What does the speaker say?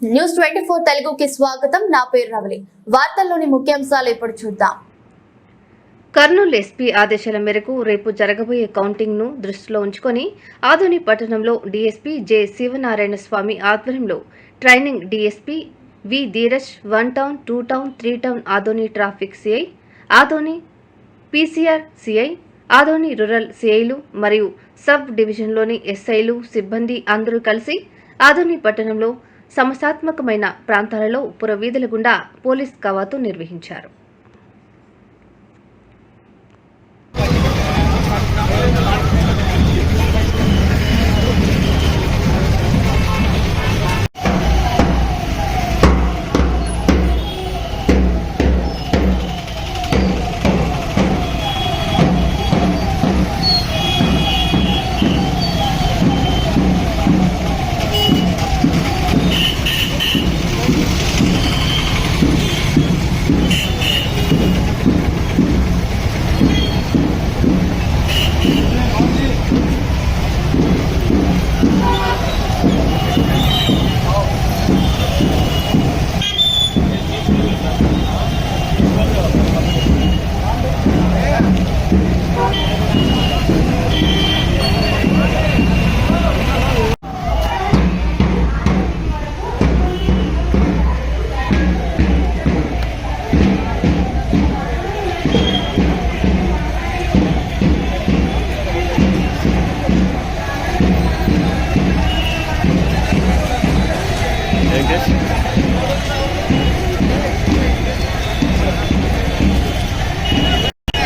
News 24 తెలుగుకి స్వాగతం. నా పేరు రవలి. వార్తల్లోని ముఖ్యాంశాలు ఇప్పుడు చూద్దాం. కర్నూలు ఎస్పీ ఆదేశాల మేరకు రేపు జరగబోయే కౌంటింగ్ ను దృష్టిలో ఉంచుకొని ఆదోని పట్టణంలో డీఎస్పీ జె శివనారాయణ స్వామి ఆధ్వర్యంలో training DSP V Dheeraj 1 town 2 town 3 town Adoni traffic CI, Adoni PCR CI, Adoni rural సిఐలు మరియు సబ్ డివిజన్లోని ఎస్ఐలు సిబ్బంది అందరూ కలిసి ఆదోని పట్టణంలో సమస్యాత్మకమైన ప్రాంతాలలో పురవీధుల గుండా పోలీస్ కవాతు నిర్వహించారు.